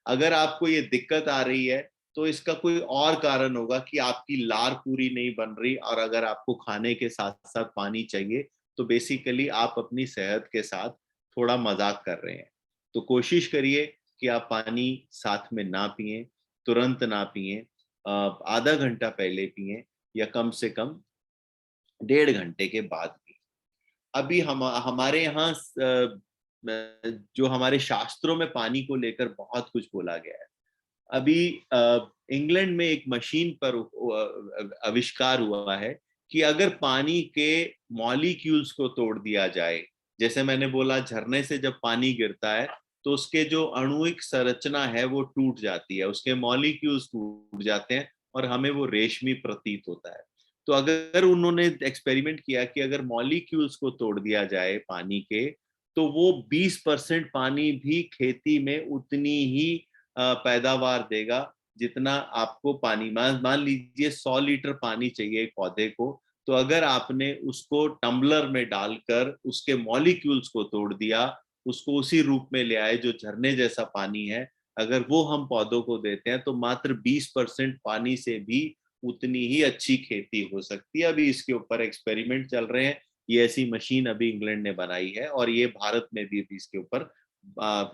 अगर आपको ये दिक्कत आ रही है तो इसका कोई और कारण होगा कि आपकी लार पूरी नहीं बन रही, और अगर आपको खाने के साथ साथ पानी चाहिए तो बेसिकली आप अपनी सेहत के साथ थोड़ा मजाक कर रहे हैं। तो कोशिश करिए कि आप पानी साथ में ना पिएं, तुरंत ना पिएं, आधा घंटा पहले पिएं या कम से कम 1.5 घंटे के बाद पिएं। अभी हमारे यहाँ जो हमारे शास्त्रों में पानी को लेकर बहुत कुछ बोला गया है। अभी इंग्लैंड में एक मशीन पर आविष्कार हुआ है कि अगर पानी के मॉलिक्यूल्स को तोड़ दिया जाए, जैसे मैंने बोला झरने से जब पानी गिरता है तो उसके जो आणुविक संरचना है वो टूट जाती है, उसके मॉलिक्यूल्स टूट जाते हैं और हमें वो रेशमी प्रतीत होता है। तो अगर उन्होंने एक्सपेरिमेंट किया कि अगर मॉलिक्यूल्स को तोड़ दिया जाए पानी के, तो वो 20% पानी भी खेती में उतनी ही पैदावार देगा जितना आपको पानी, मान लीजिए 100 लीटर पानी चाहिए एक पौधे को, तो अगर आपने उसको टम्बलर में डालकर उसके मॉलिक्यूल्स को तोड़ दिया, उसको उसी रूप में ले आए जो झरने जैसा पानी है, अगर वो हम पौधों को देते हैं तो मात्र 20% पानी से भी उतनी ही अच्छी खेती हो सकती है। अभी इसके ऊपर एक्सपेरिमेंट चल रहे हैं, ये ऐसी मशीन अभी इंग्लैंड ने बनाई है और ये भारत में भी अभी इसके ऊपर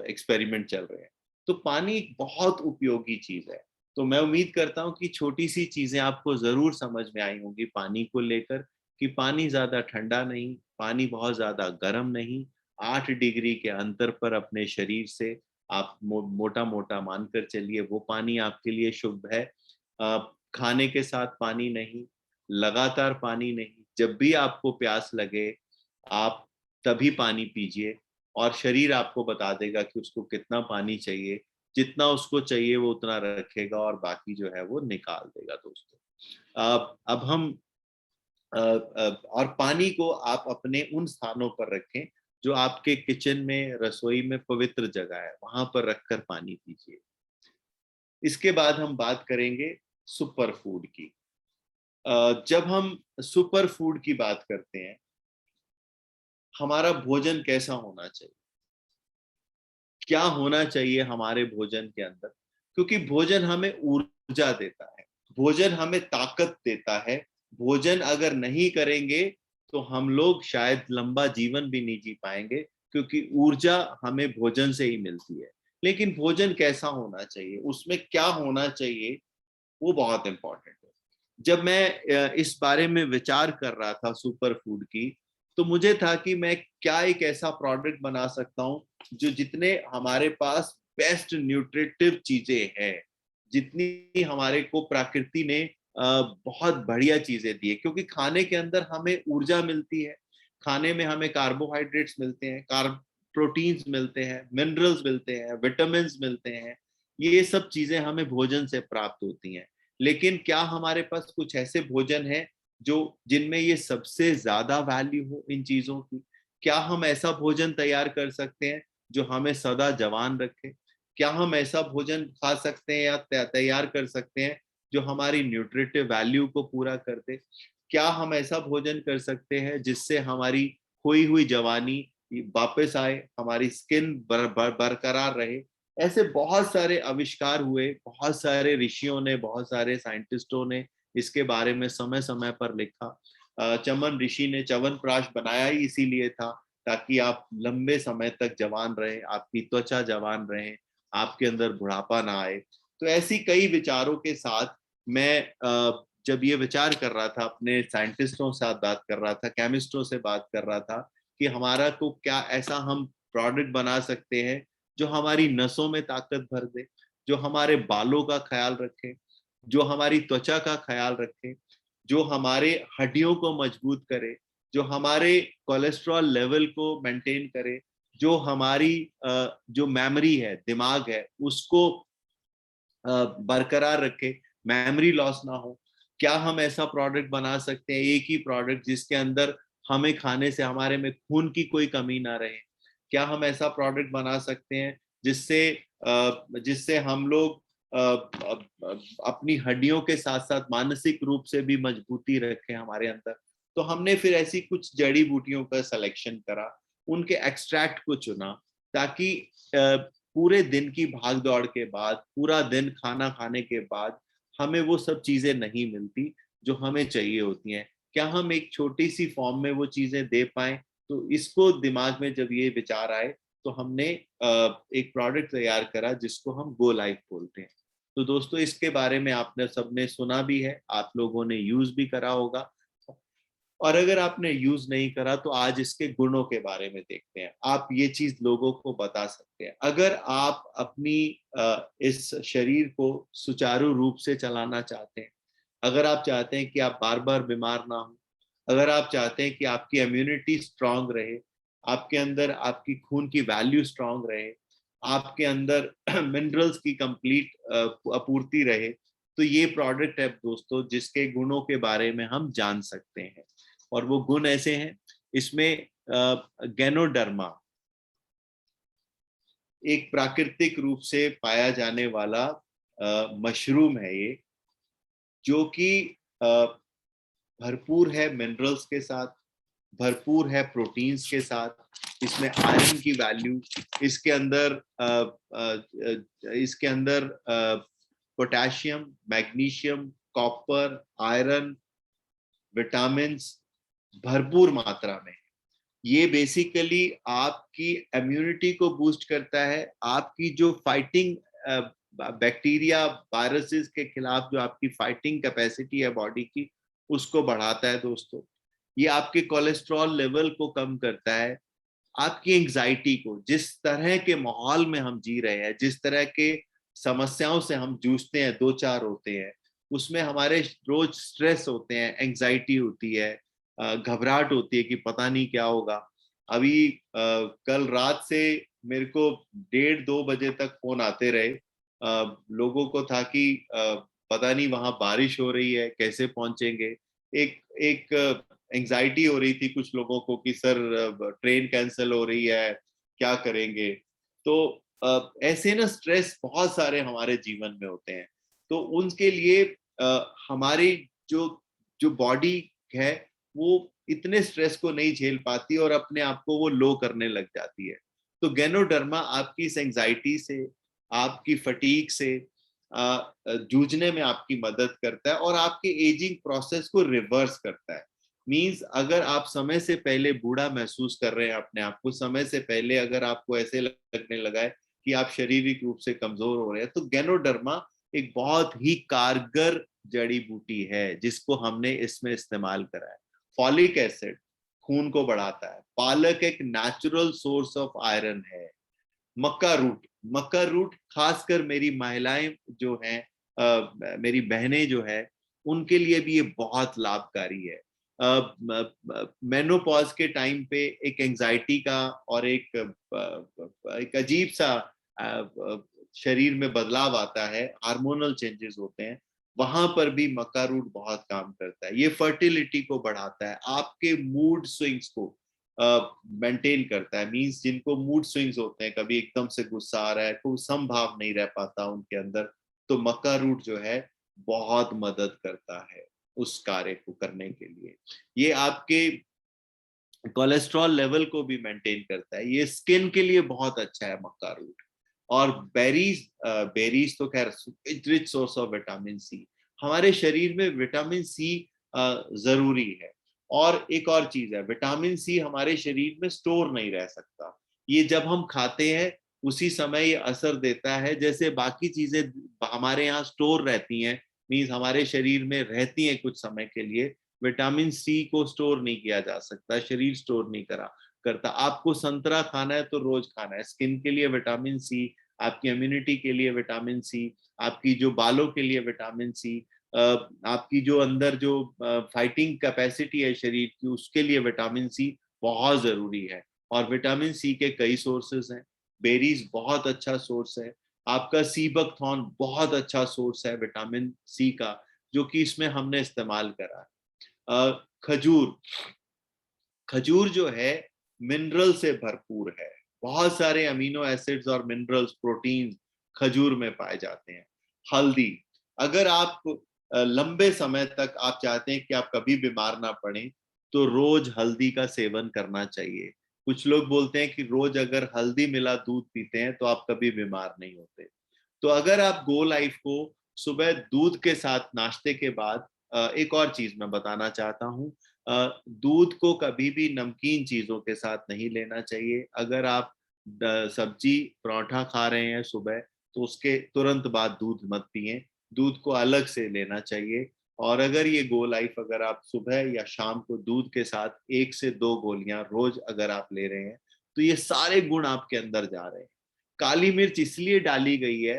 एक्सपेरिमेंट चल रहे हैं। तो पानी एक बहुत उपयोगी चीज है। तो मैं उम्मीद करता हूँ कि छोटी सी चीजें आपको जरूर समझ में आई होंगी पानी को लेकर, कि पानी ज्यादा ठंडा नहीं, पानी बहुत ज्यादा गर्म नहीं, 8 डिग्री के अंतर पर अपने शरीर से आप मोटा मोटा मानकर चलिए वो पानी आपके लिए शुभ है। खाने के साथ पानी नहीं, लगातार पानी नहीं, जब भी आपको प्यास लगे आप तभी पानी पीजिए और शरीर आपको बता देगा कि उसको कितना पानी चाहिए। जितना उसको चाहिए वो उतना रखेगा और बाकी जो है वो निकाल देगा दोस्तों। अब हम और पानी को आप अपने उन स्थानों पर रखें जो आपके किचन में, रसोई में पवित्र जगह है, वहां पर रखकर पानी पीजिए। इसके बाद हम बात करेंगे सुपर फूड की। जब हम सुपर फूड की बात करते हैं, हमारा भोजन कैसा होना चाहिए, क्या होना चाहिए हमारे भोजन के अंदर, क्योंकि भोजन हमें ऊर्जा देता है, भोजन हमें ताकत देता है। भोजन अगर नहीं करेंगे तो हम लोग शायद लंबा जीवन भी नहीं जी पाएंगे, क्योंकि ऊर्जा हमें भोजन से ही मिलती है। लेकिन भोजन कैसा होना चाहिए, उसमें क्या होना चाहिए, वो बहुत इंपॉर्टेंट है। जब मैं इस बारे में विचार कर रहा था सुपर फूड की, तो मुझे था कि मैं क्या एक ऐसा प्रोडक्ट बना सकता हूँ जो जितने हमारे पास बेस्ट न्यूट्रिटिव चीजें हैं, जितनी हमारे को प्रकृति ने बहुत बढ़िया चीजें दी है। क्योंकि खाने के अंदर हमें ऊर्जा मिलती है, खाने में हमें कार्बोहाइड्रेट्स मिलते हैं, प्रोटीन्स मिलते हैं, मिनरल्स मिलते हैं, विटामिन मिलते हैं। ये सब चीजें हमें भोजन से प्राप्त होती हैं। लेकिन क्या हमारे पास कुछ ऐसे भोजन है जो जिनमें ये सबसे ज्यादा वैल्यू हो इन चीजों की? क्या हम ऐसा भोजन तैयार कर सकते हैं जो हमें सदा जवान रखे? क्या हम ऐसा भोजन खा सकते हैं या तैयार कर सकते हैं जो हमारी न्यूट्रिटिव वैल्यू को पूरा कर दे? क्या हम ऐसा भोजन कर सकते हैं जिससे हमारी खोई हुई जवानी वापस आए, हमारी स्किन बरकरार रहे? ऐसे बहुत सारे आविष्कार हुए, बहुत सारे ऋषियों ने, बहुत सारे साइंटिस्टों ने इसके बारे में समय समय पर लिखा। चमन ऋषि ने च्यवनप्राश बनाया ही इसीलिए था ताकि आप लंबे समय तक जवान रहे, आपकी त्वचा जवान रहे, आपके अंदर बुढ़ापा ना आए। तो ऐसी कई विचारों के साथ मैं जब ये विचार कर रहा था, अपने साइंटिस्टों से बात कर रहा था, केमिस्टों से बात कर रहा था कि हमारा को क्या ऐसा हम प्रोडक्ट बना सकते हैं जो हमारी नसों में ताकत भर दे, जो हमारे बालों का ख्याल रखे, जो हमारी त्वचा का ख्याल रखे, जो हमारे हड्डियों को मजबूत करे, जो हमारे कोलेस्ट्रॉल लेवल को मेंटेन करे, जो हमारी जो मेमोरी है, दिमाग है, उसको बरकरार रखे, मेमोरी लॉस ना हो। क्या हम ऐसा प्रोडक्ट बना सकते हैं, एक ही प्रोडक्ट जिसके अंदर हमें खाने से हमारे में खून की कोई कमी ना रहे? क्या हम ऐसा प्रोडक्ट बना सकते हैं जिससे जिससे हम लोग अपनी हड्डियों के साथ साथ मानसिक रूप से भी मजबूती रखें हमारे अंदर? तो हमने फिर ऐसी कुछ जड़ी बूटियों का सिलेक्शन करा, उनके एक्सट्रैक्ट को चुना, ताकि पूरे दिन की भाग दौड़ के बाद, पूरा दिन खाना खाने के बाद हमें वो सब चीजें नहीं मिलती जो हमें चाहिए होती हैं। क्या हम एक छोटी सी फॉर्म में वो चीजें दे पाए? तो इसको दिमाग में जब ये विचार आए तो हमने एक प्रोडक्ट तैयार करा जिसको हम गो लाइफ बोलते हैं। तो दोस्तों, इसके बारे में आपने सबने सुना भी है, आप लोगों ने यूज भी करा होगा, और अगर आपने यूज नहीं करा तो आज इसके गुणों के बारे में देखते हैं। आप ये चीज लोगों को बता सकते हैं। अगर आप अपनी इस शरीर को सुचारू रूप से चलाना चाहते हैं, अगर आप चाहते हैं कि आप बार बार बीमार ना हो, अगर आप चाहते हैं कि आपकी इम्यूनिटी स्ट्रांग रहे, आपके अंदर आपकी खून की वैल्यू स्ट्रांग रहे, आपके अंदर मिनरल्स की कंप्लीट आपूर्ति रहे, तो ये प्रोडक्ट है दोस्तों जिसके गुणों के बारे में हम जान सकते हैं। और वो गुण ऐसे हैं, इसमें गैनोडर्मा एक प्राकृतिक रूप से पाया जाने वाला मशरूम है ये, जो कि भरपूर है मिनरल्स के साथ, भरपूर है प्रोटीन्स के साथ। इसमें आयरन की वैल्यू, इसके अंदर potassium, magnesium, copper, iron, vitamin भरपूर मात्रा में। ये बेसिकली आपकी इम्यूनिटी को बूस्ट करता है, आपकी जो फाइटिंग बैक्टीरिया वायरसेस के खिलाफ जो आपकी फाइटिंग कैपेसिटी है बॉडी की, उसको बढ़ाता है दोस्तों। ये आपके कोलेस्ट्रॉल लेवल को कम करता है, आपकी एंजाइटी को, जिस तरह के माहौल में हम जी रहे हैं, जिस तरह के समस्याओं से हम जूझते हैं, दो चार होते हैं, उसमें हमारे रोज स्ट्रेस होते हैं, एंजाइटी होती है, घबराहट होती है कि पता नहीं क्या होगा। अभी कल रात से मेरे को 1:30-2 बजे तक फोन आते रहे, लोगों को था कि पता नहीं वहां बारिश हो रही है, कैसे पहुंचेंगे। एक एंजाइटी हो रही थी कुछ लोगों को कि सर ट्रेन कैंसिल हो रही है, क्या करेंगे। तो ऐसे ना स्ट्रेस बहुत सारे हमारे जीवन में होते हैं। तो उनके लिए हमारी जो जो बॉडी है वो इतने स्ट्रेस को नहीं झेल पाती और अपने आप को वो लो करने लग जाती है। तो गैनोडर्मा आपकी इस एंजाइटी से, आपकी फटीग से जूझने में आपकी मदद करता है और आपके एजिंग प्रोसेस को रिवर्स करता है। मींस अगर आप समय से पहले बूढ़ा महसूस कर रहे हैं अपने आप को, समय से पहले अगर आपको ऐसे लगने लगा है कि आप शारीरिक रूप से कमजोर हो रहे हैं, तो गैनोडर्मा एक बहुत ही कारगर जड़ी बूटी है जिसको हमने इसमें इस्तेमाल करा है। फॉलिक एसिड खून को बढ़ाता है, पालक एक नेचुरल सोर्स ऑफ आयरन है, मक्का रूट मक्का रूट खासकर मेरी महिलाएं जो हैं, मेरी बहनें जो है, उनके लिए भी ये बहुत लाभकारी है। मेनोपॉज के टाइम पे एक एंजाइटी का और एक अजीब सा शरीर में बदलाव आता है, हार्मोनल चेंजेस होते हैं, वहां पर भी मक्का रूट बहुत काम करता है। ये फर्टिलिटी को बढ़ाता है, आपके मूड स्विंग्स को मेंटेन करता है। मींस जिनको मूड स्विंग्स होते हैं, कभी एकदम से गुस्सा आ रहा है, कोई समभाव नहीं रह पाता उनके अंदर, तो मक्का रूट जो है बहुत मदद करता है उस कार्य को करने के लिए। ये आपके कोलेस्ट्रॉल लेवल को भी मेंटेन करता है। ये स्किन के लिए बहुत अच्छा है मक्का रूट। और बेरीज, बेरीज तो खैर rich source of vitamin C. हमारे शरीर में विटामिन सी जरूरी है। और एक और चीज है, विटामिन सी हमारे शरीर में स्टोर नहीं रह सकता। ये जब हम खाते हैं उसी समय ये असर देता है। जैसे बाकी चीजें हमारे यहाँ स्टोर रहती हैं, मीन्स हमारे शरीर में रहती हैं कुछ समय के लिए, विटामिन सी को स्टोर नहीं किया जा सकता, शरीर स्टोर नहीं करता। आपको संतरा खाना है तो रोज खाना है, स्किन के लिए विटामिन सी, आपकी इम्यूनिटी के लिए विटामिन सी, आपकी जो बालों के लिए विटामिन सी, आपकी जो अंदर जो फाइटिंग कैपेसिटी है शरीर की, उसके लिए विटामिन सी बहुत जरूरी है। और विटामिन सी के कई सोर्सेस हैं। बेरीज बहुत अच्छा सोर्स है। आपका सी बकथॉर्न बहुत अच्छा सोर्स है विटामिन सी का, जो कि इसमें हमने इस्तेमाल करा है। खजूर, खजूर जो है मिनरल से भरपूर है। बहुत सारे अमीनो एसिड्स और मिनरल्स, प्रोटीन खजूर में पाए जाते हैं। हल्दी, अगर आप लंबे समय तक आप चाहते हैं कि आप कभी बीमार ना पड़े, तो रोज हल्दी का सेवन करना चाहिए। कुछ लोग बोलते हैं कि रोज अगर हल्दी मिला दूध पीते हैं तो आप कभी बीमार नहीं होते। तो अगर आप गो लाइफ को सुबह दूध के साथ नाश्ते के बाद, एक और चीज मैं बताना चाहता हूँ, दूध को कभी भी नमकीन चीजों के साथ नहीं लेना चाहिए। अगर आप सब्जी पराठा खा रहे हैं सुबह, तो उसके तुरंत बाद दूध मत पिए, दूध को अलग से लेना चाहिए। और अगर ये गो लाइफ अगर आप सुबह या शाम को दूध के साथ 1 से 2 गोलियां रोज अगर आप ले रहे हैं, तो ये सारे गुण आपके अंदर जा रहे हैं। काली मिर्च इसलिए डाली गई है,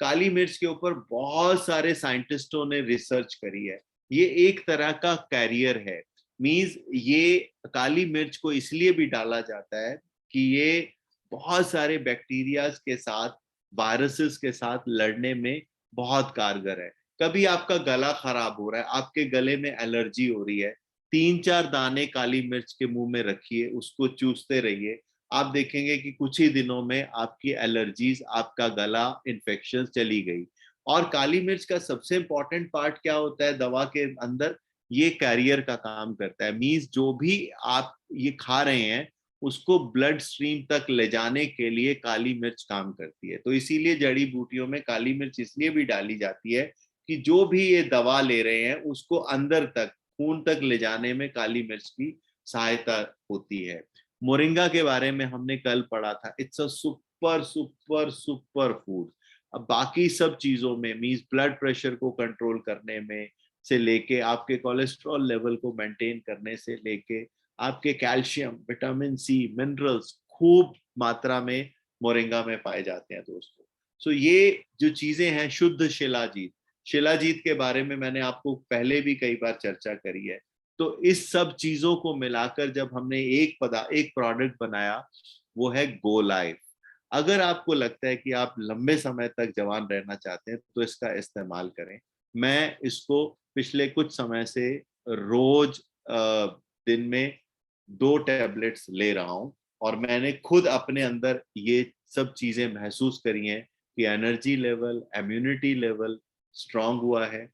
काली मिर्च के ऊपर बहुत सारे साइंटिस्टों ने रिसर्च करी है। ये एक तरह का कैरियर है। मींस ये काली मिर्च को इसलिए भी डाला जाता है कि ये बहुत सारे बैक्टीरियाज के साथ, वायरसेस के साथ लड़ने में बहुत कारगर है। कभी आपका गला खराब हो रहा है, आपके गले में एलर्जी हो रही है, 3-4 दाने काली मिर्च के मुंह में रखिए, उसको चूसते रहिए, आप देखेंगे कि कुछ ही दिनों में आपकी एलर्जीज, आपका गला, इन्फेक्शन चली गई। और काली मिर्च का सबसे इंपॉर्टेंट पार्ट क्या होता है दवा के अंदर, ये कैरियर का काम करता है। मींस जो भी आप ये खा रहे हैं उसको ब्लड स्ट्रीम तक ले जाने के लिए काली मिर्च काम करती है। तो इसीलिए जड़ी बूटियों में काली मिर्च इसलिए भी डाली जाती है कि जो भी ये दवा ले रहे हैं उसको अंदर तक, खून तक ले जाने में काली मिर्च की सहायता होती है। मोरिंगा के बारे में हमने कल पढ़ा था, it's a super super super food. अब बाकी सब चीजों में, मींस ब्लड प्रेशर को कंट्रोल करने में से लेके, आपके कोलेस्ट्रॉल लेवल को मेंटेन करने से लेके, आपके कैल्शियम, विटामिन सी, मिनरल्स खूब मात्रा में मोरिंगा में पाए जाते हैं दोस्तों। सो ये जो चीजें हैं, शुद्ध शिलाजीत, शिलाजीत के बारे में मैंने आपको पहले भी कई बार चर्चा करी है। तो इस सब चीजों को मिलाकर जब हमने एक प्रोडक्ट बनाया, वो है गो लाइफ। अगर आपको लगता है कि आप लंबे समय तक जवान रहना चाहते हैं तो इसका इस्तेमाल करें। मैं इसको पिछले कुछ समय से रोज दिन में 2 टैबलेट्स ले रहा हूं, और मैंने खुद अपने अंदर ये सब चीजें महसूस करी हैं कि energy level, immunity level strong हुआ है,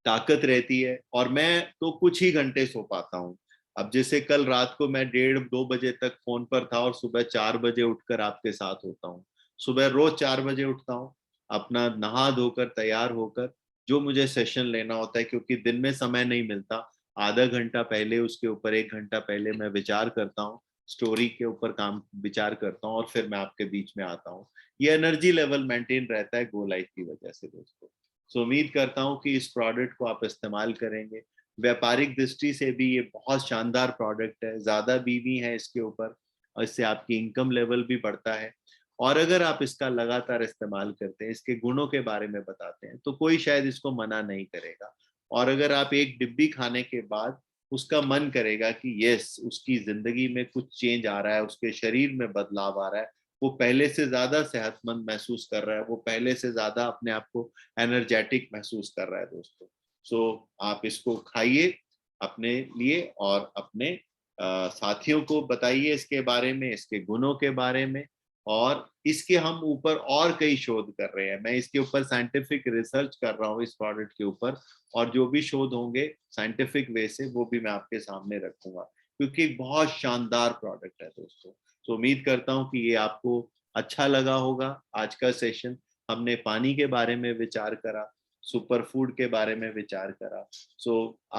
ताकत रहती है, और मैं तो कुछ ही घंटे सो पाता हूँ। अब जैसे कल रात को मैं 1:30-2 बजे तक फोन पर था और सुबह 4 बजे उठकर आपके साथ होता हूँ। सुबह रोज 4 बजे उठता हूँ, अपना नहा धोकर तैयार होकर जो मुझे सेशन लेना होता है, क्योंकि दिन में समय नहीं मिलता, आधा घंटा पहले, उसके ऊपर 1 घंटा पहले मैं विचार करता हूँ, स्टोरी के ऊपर काम विचार करता हूँ, और फिर मैं आपके बीच में आता हूँ। ये एनर्जी लेवल मेंटेन रहता है गो लाइफ की वजह से दोस्तों। सो उम्मीद करता हूं कि इस प्रोडक्ट को आप इस्तेमाल करेंगे। व्यापारिक दृष्टि से भी ये बहुत शानदार प्रोडक्ट है, ज्यादा बीवी है इसके ऊपर, और इससे आपकी इनकम लेवल भी बढ़ता है। और अगर आप इसका लगातार इस्तेमाल करते हैं, इसके गुणों के बारे में बताते हैं, तो कोई शायद इसको मना नहीं करेगा। और अगर आप एक डिब्बी खाने के बाद उसका मन करेगा कि यस, उसकी जिंदगी में कुछ चेंज आ रहा है, उसके शरीर में बदलाव आ रहा है, वो पहले से ज्यादा सेहतमंद महसूस कर रहा है, वो पहले से ज्यादा अपने आप को एनर्जेटिक महसूस कर रहा है दोस्तों। सो आप इसको खाइए अपने लिए और अपने साथियों को बताइए इसके बारे में, इसके गुणों के बारे में। और इसके हम ऊपर और कई शोध कर रहे हैं, मैं इसके ऊपर साइंटिफिक रिसर्च कर रहा हूँ इस प्रोडक्ट के ऊपर, और जो भी शोध होंगे साइंटिफिक वे से वो भी मैं आपके सामने रखूंगा, क्योंकि बहुत शानदार प्रोडक्ट है दोस्तों। तो उम्मीद करता हूँ कि ये आपको अच्छा लगा होगा आज का सेशन। हमने पानी के बारे में विचार करा, सुपर फूड के बारे में विचार करा।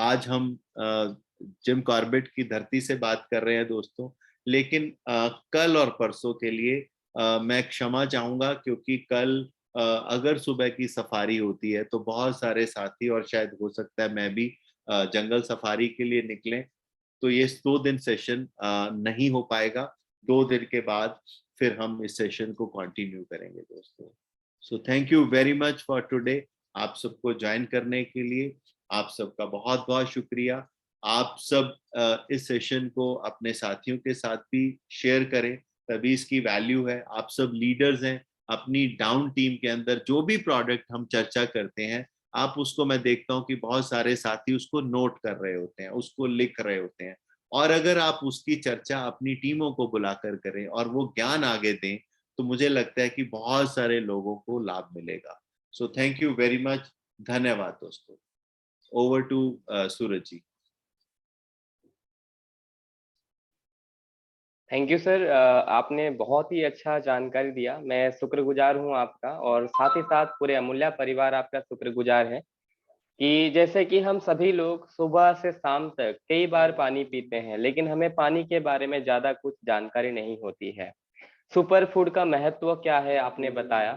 आज हम जिम कॉर्बेट की धरती से बात कर रहे हैं दोस्तों, लेकिन कल और परसों के लिए मैं क्षमा चाहूंगा, क्योंकि कल अगर सुबह की सफारी होती है तो बहुत सारे साथी और शायद हो सकता है मैं भी जंगल सफारी के लिए निकले, तो ये 2 दिन सेशन नहीं हो पाएगा। 2 दिन के बाद फिर हम इस सेशन को कंटिन्यू करेंगे दोस्तों। सो thank you very much for today. आप सबको ज्वाइन करने के लिए आप सबका बहुत बहुत शुक्रिया। आप सब इस सेशन को अपने साथियों के साथ भी शेयर करें, तभी इसकी वैल्यू है। आप सब लीडर्स हैं, अपनी डाउन टीम के अंदर जो भी प्रोडक्ट हम चर्चा करते हैं, आप उसको, मैं देखता हूँ कि बहुत सारे साथी उसको नोट कर रहे होते हैं, उसको लिख रहे होते हैं, और अगर आप उसकी चर्चा अपनी टीमों को बुलाकर करें और वो ज्ञान आगे दें, तो मुझे लगता है कि बहुत सारे लोगों को लाभ मिलेगा। So thank you very much. धन्यवाद दोस्तों। Over to Suraj ji. Thank you sir, आपने बहुत ही अच्छा जानकारी दिया। मैं शुक्रगुजार हूं आपका, और साथ ही साथ पूरे अमूल्य परिवार आपका शुक्रगुजार है कि जैसे कि हम सभी लोग सुबह से शाम तक कई बार पानी पीते हैं, लेकिन हमें पानी के बारे में ज्यादा कुछ जानकारी नहीं होती है। सुपर फूड का महत्व क्या है आपने बताया।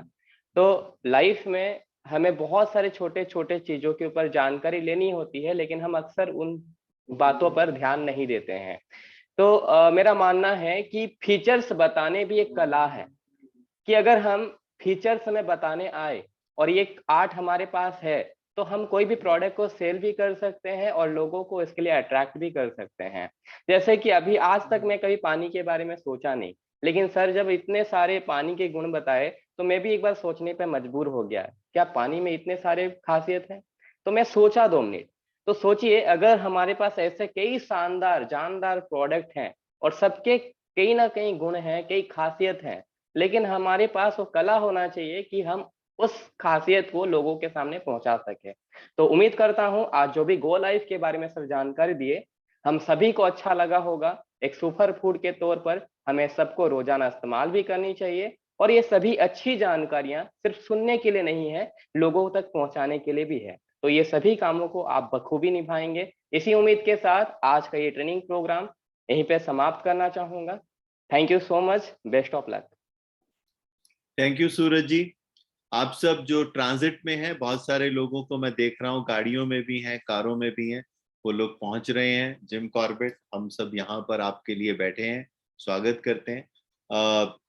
तो लाइफ में हमें बहुत सारे छोटे छोटे चीजों के ऊपर जानकारी लेनी होती है, लेकिन हम अक्सर उन बातों पर ध्यान नहीं देते हैं। तो मेरा मानना है कि फीचर्स बताने भी एक कला है, कि अगर हम फीचर्स हमें बताने आए और ये आर्ट हमारे पास है, तो हम कोई भी प्रोडक्ट को सेल भी कर सकते हैं और लोगों को इसके लिए अट्रैक्ट भी कर सकते हैं। जैसे कि अभी आज तक मैं कभी पानी के बारे में सोचा नहीं, लेकिन सर जब इतने सारे पानी के गुण बताए तो मैं भी एक बार सोचने पे मजबूर हो गया, क्या पानी में इतने सारे खासियत है। तो मैं सोचा 2 मिनट। तो सोचिए, अगर हमारे पास ऐसे कई शानदार जानदार प्रोडक्ट हैं और सबके कहीं ना कहीं गुण हैं, कई खासियत हैं, लेकिन हमारे पास वो कला होना चाहिए कि हम उस खासियत को लोगों के सामने पहुंचा सके। तो उम्मीद करता हूं आज जो भी गो लाइफ के बारे में सर जानकारी दिए, हम सभी को अच्छा लगा होगा। एक सुपर फूड के तौर पर हमें सबको रोजाना इस्तेमाल भी करनी चाहिए, और ये सभी अच्छी जानकारियां सिर्फ सुनने के लिए नहीं है, लोगों तक पहुंचाने के लिए भी है। तो ये सभी कामों को आप बखूबी निभाएंगे। इसी उम्मीद के साथ आज का ये ट्रेनिंग प्रोग्राम यहीं पे समाप्त करना चाहूंगा। Thank you so much, best of luck. Thank you Suraj ji. आप सब जो ट्रांजिट में हैं, बहुत सारे लोगों को मैं देख रहा हूँ, गाड़ियों में भी हैं, कारों में भी हैं, वो लोग पहुंच रहे हैं जिम कॉर्बेट। हम सब यहाँ पर आपके लिए बैठे हैं, स्वागत करते हैं।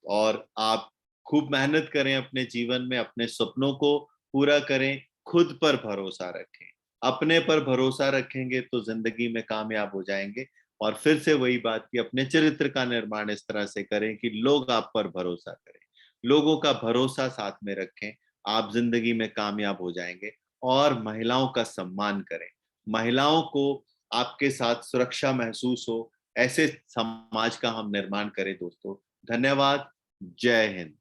और आप खूब मेहनत करें अपने जीवन में, अपने सपनों को पूरा करें, खुद पर भरोसा रखें। अपने पर भरोसा रखेंगे तो जिंदगी में कामयाब हो जाएंगे। और फिर से वही बात कि अपने चरित्र का निर्माण इस तरह से करें कि लोग आप पर भरोसा करें, लोगों का भरोसा साथ में रखें, आप जिंदगी में कामयाब हो जाएंगे। और महिलाओं का सम्मान करें, महिलाओं को आपके साथ सुरक्षा महसूस हो, ऐसे समाज का हम निर्माण करें दोस्तों। धन्यवाद। जय हिंद।